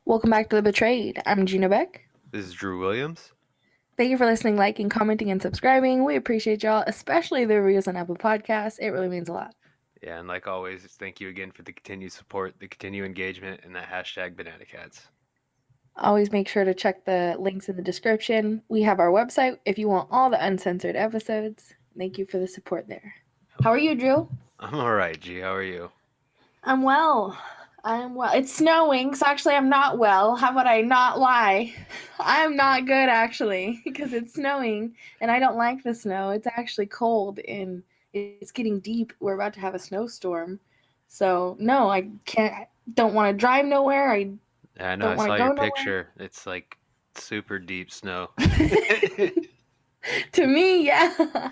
Welcome back to The Betrayed. I'm Gina Beck. This is Drew Williams. Thank you for listening, liking, commenting, and subscribing. We appreciate y'all, especially the reviews on Apple Podcasts. It really means a lot. Yeah, and like always, thank you again for the continued support, the continued engagement, and that hashtag Banana Cats. Always make sure to check the links in the description. We have our website if you want all the uncensored episodes. Thank you for the support there. How are you, Drew? I'm all right, G. How are you? I'm well. It's snowing, so actually I'm not well. How about I not lie? I'm not good, actually, because it's snowing, and I don't like the snow. It's actually cold, and it's getting deep. We're about to have a snowstorm. So, no, I don't want to drive nowhere. I Yeah, I know. I don't want saw to go your nowhere. picture. It's like super deep snow. To me, yeah.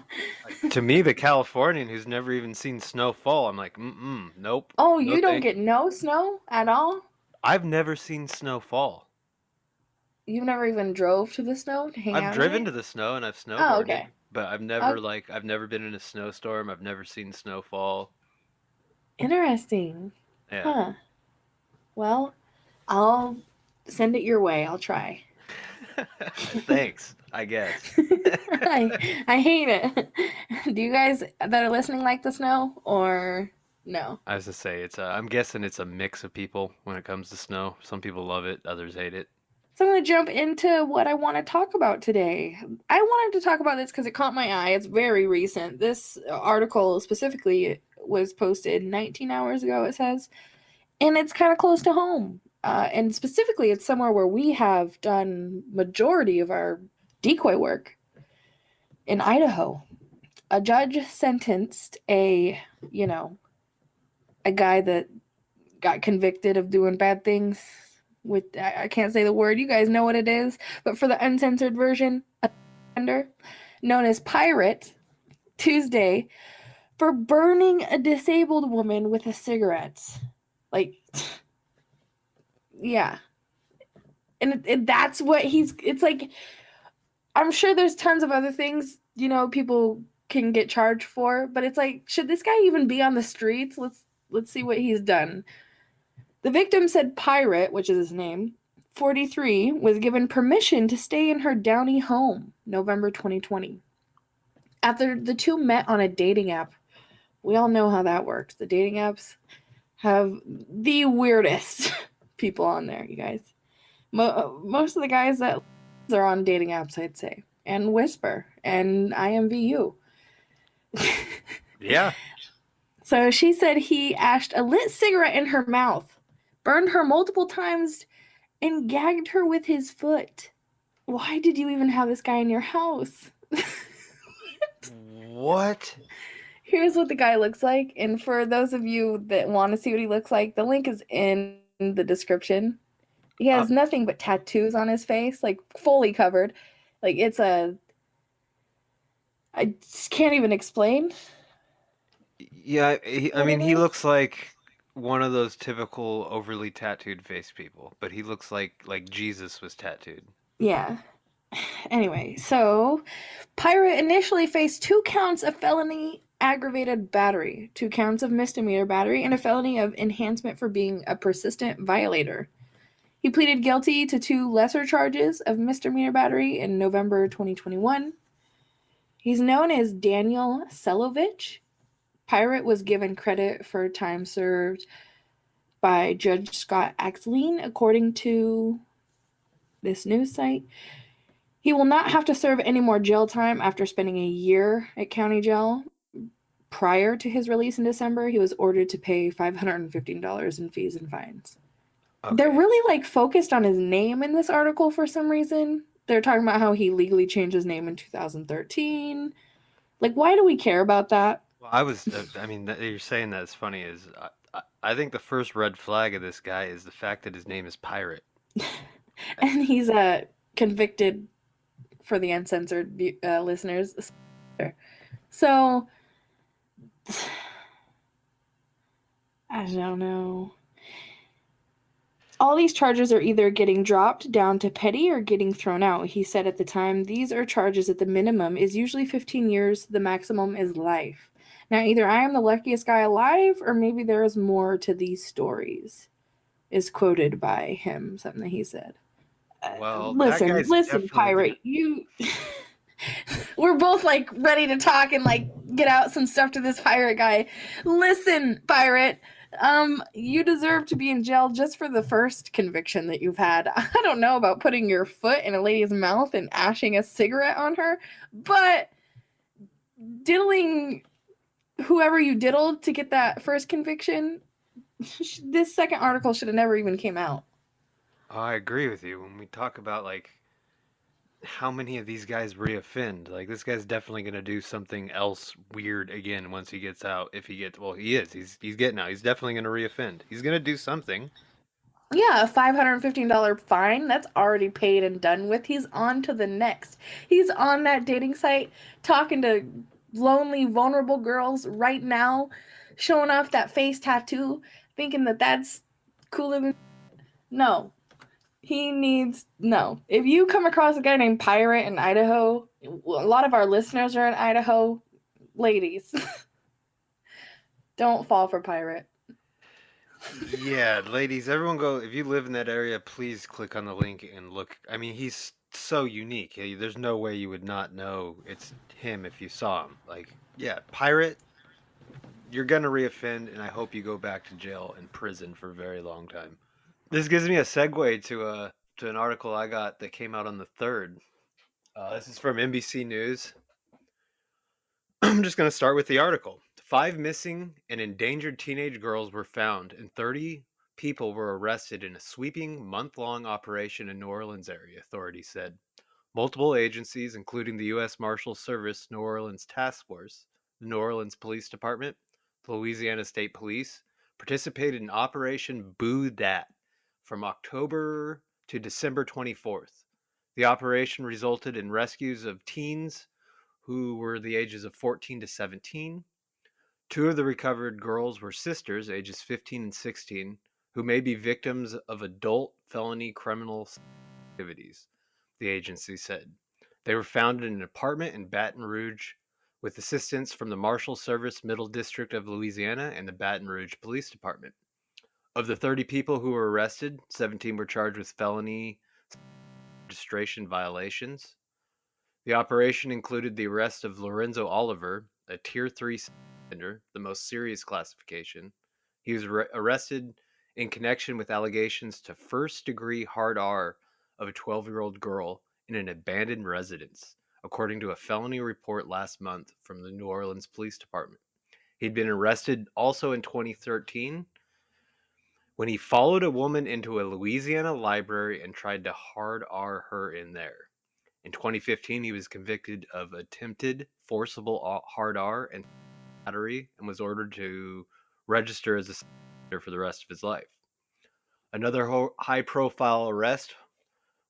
To me, the Californian who's never even seen snow fall, I'm like, nope. Oh, No you don't thank get no snow at all? I've never seen snow fall. You've never even drove to the snow to hang I've out in driven it? to the snow and I've Oh, snowboarded, okay. but I've never been in a snowstorm. I've never seen snow fall. Interesting. Yeah. Huh. Well, I'll send it your way. I'll try. Thanks, I guess. I hate it. Do you guys that are listening like the snow or no? I was to say I'm guessing it's a mix of people when it comes to snow. Some people love it, others hate it. So I'm going to jump into what I want to talk about today. I wanted to talk about this because it caught my eye. It's very recent. This article specifically was posted 19 hours ago, it says, and it's kind of close to home. And specifically, it's somewhere where we have done majority of our decoy work in Idaho. A judge sentenced a guy that got convicted of doing bad things with, I can't say the word, you guys know what it is, but for the uncensored version, a offender known as Pirate, Tuesday, for burning a disabled woman with a cigarette. Like, yeah. And that's what it's like, I'm sure there's tons of other things, people can get charged for, but it's like, should this guy even be on the streets? Let's see what he's done. The victim said Pirate, which is his name, 43, was given permission to stay in her Downey home, November 2020. After the two met on a dating app, we all know how that works. The dating apps have the weirdest people on there, you guys. Most of the guys that are on dating apps, I'd say, and Whisper and IMVU. Yeah. So she said he ashed a lit cigarette in her mouth, burned her multiple times, and gagged her with his foot. Why did you even have this guy in your house? What? Here's what the guy looks like. And for those of you that want to see what he looks like, the link is in the description. He has nothing but tattoos on his face, like fully covered. Like I just can't even explain. Yeah, he looks like one of those typical overly tattooed face people, but he looks like Jesus was tattooed. Yeah. Anyway, so Pirate initially faced 2 counts of felony aggravated battery, 2 counts of misdemeanor battery, and a felony of enhancement for being a persistent violator. He pleaded guilty to 2 lesser charges of misdemeanor battery in November 2021. He's known as Daniel Selovich. Pirate was given credit for time served by Judge Scott Axeline, according to this news site. He will not have to serve any more jail time after spending a year at county jail. Prior to his release in December, he was ordered to pay $515 in fees and fines. Okay. They're really focused on his name in this article for some reason. They're talking about how he legally changed his name in 2013. Why do we care about that? Well, you're saying that it's funny is I think the first red flag of this guy is the fact that his name is Pirate. And he's convicted, for the uncensored listeners. So I don't know. All these charges are either getting dropped down to petty or getting thrown out. He said at the time, these are charges at the minimum is usually 15 years, the maximum is life. Now, either I am the luckiest guy alive, or maybe there is more to these stories, is quoted by him, something that he said. Well, that Listen, guy's listen, definitely gonna. pirate, you. We're both like ready to talk and like get out some stuff to this pirate guy. Listen, pirate, you deserve to be in jail just for the first conviction that you've had. I don't know about putting your foot in a lady's mouth and ashing a cigarette on her, but diddling whoever you diddled to get that first conviction, this second article should have never even came out. Oh, I agree with you. When we talk about like how many of these guys reoffend, like this guy's definitely gonna do something else weird again once he gets out. If he gets, well, he is. He's getting out. He's definitely gonna reoffend. He's gonna do something. Yeah, a $515 fine, that's already paid and done with. He's on to the next. He's on that dating site talking to lonely, vulnerable girls right now, showing off that face tattoo, thinking that that's cooler than. No. He needs. No. If you come across a guy named Pirate in Idaho, a lot of our listeners are in Idaho. Ladies, don't fall for Pirate. Yeah, ladies, everyone go. If you live in that area, please click on the link and look. I mean, he's so unique. There's no way you would not know it's him if you saw him. Like, yeah, pirate, you're gonna reoffend, and I hope you go back to jail and prison for a very long time. This gives me a segue to an article I got that came out on the third. This is from NBC News. I'm just going to start with the article. 5 missing and endangered teenage girls were found, and 30 people were arrested in a sweeping month-long operation in New Orleans area, authorities said. Multiple agencies, including the U.S. Marshals Service New Orleans Task Force, the New Orleans Police Department, the Louisiana State Police, participated in Operation Boo Dat from October to December 24th. The operation resulted in rescues of teens who were the ages of 14 to 17. Two of the recovered girls were sisters, ages 15 and 16, who may be victims of adult felony criminal activities, the agency said. They were found in an apartment in Baton Rouge with assistance from the Marshal Service Middle District of Louisiana and the Baton Rouge Police Department. Of the 30 people who were arrested, 17 were charged with felony registration violations. The operation included the arrest of Lorenzo Oliver, a Tier 3 offender, the most serious classification. He was arrested in connection with allegations to first-degree hard R of a 12-year-old girl in an abandoned residence, according to a felony report last month from the New Orleans Police Department. He'd been arrested also in 2013 when he followed a woman into a Louisiana library and tried to hard R her in there. In 2015, he was convicted of attempted forcible hard R and battery and was ordered to register as a sex offender for the rest of his life. Another high profile arrest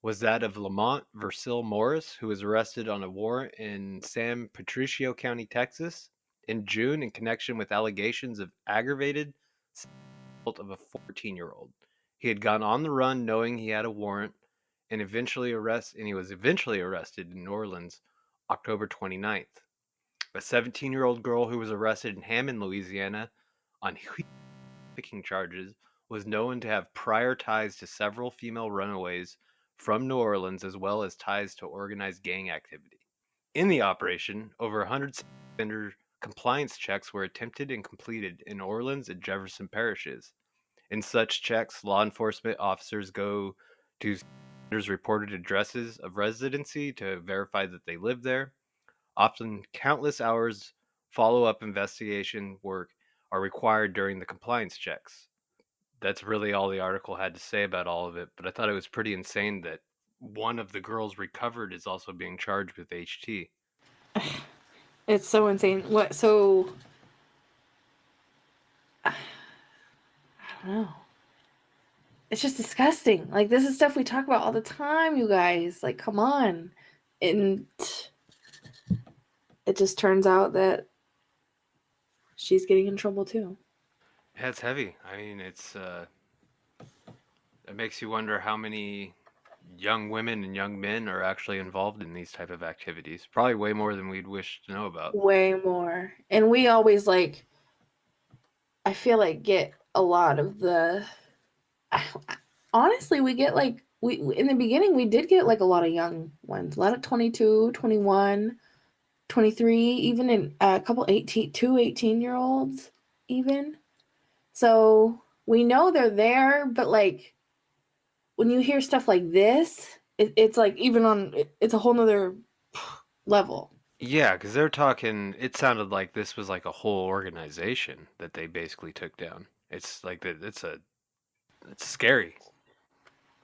was that of Lamont Versil Morris, who was arrested on a warrant in San Patricio County, Texas, in June in connection with allegations of aggravated assault of a 14-year-old. He had gone on the run knowing he had a warrant and he was eventually arrested in New Orleans October 29th. A 17-year-old girl who was arrested in Hammond, Louisiana on trafficking charges was known to have prior ties to several female runaways from New Orleans as well as ties to organized gang activity. In the operation, over 100 offender compliance checks were attempted and completed in Orleans and Jefferson parishes. In such checks, law enforcement officers go to offenders' reported addresses of residency to verify that they live there. Often, countless hours follow-up investigation work are required during the compliance checks. That's really all the article had to say about all of it, but I thought it was pretty insane that one of the girls recovered is also being charged with HT. It's so insane. What? So I don't know. It's just disgusting. Like this is stuff we talk about all the time, you guys. Like, come on. And it just turns out that she's getting in trouble too. Yeah, it's heavy. I mean, it makes you wonder how many young women and young men are actually involved in these type of activities. Probably way more than we'd wish to know about. Way more. And we always like, I feel like, get a lot of the, honestly, we get like, we in the beginning we did get like a lot of young ones, a lot of 22, 21, 23, even in a couple 18, 2 year olds even. So we know they're there, but like when you hear stuff like this, it's like even on, it's a whole nother level. Yeah, because they're talking. It sounded like this was like a whole organization that they basically took down. It's like that. It's scary.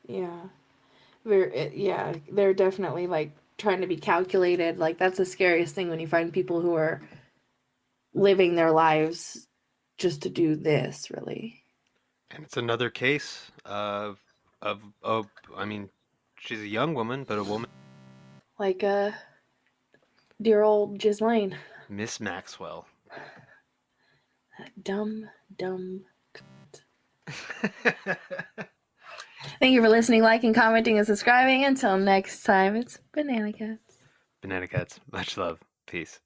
Yeah. Yeah, they're definitely like trying to be calculated. Like that's the scariest thing when you find people who are living their lives just to do this, really. And it's another case of I mean, she's a young woman, but a woman, Like dear old Ghislaine. Miss Maxwell. Dumb, dumb. Thank you for listening, liking, commenting, and subscribing. Until next time, it's Banana Cats. Banana cats. Much love. Peace.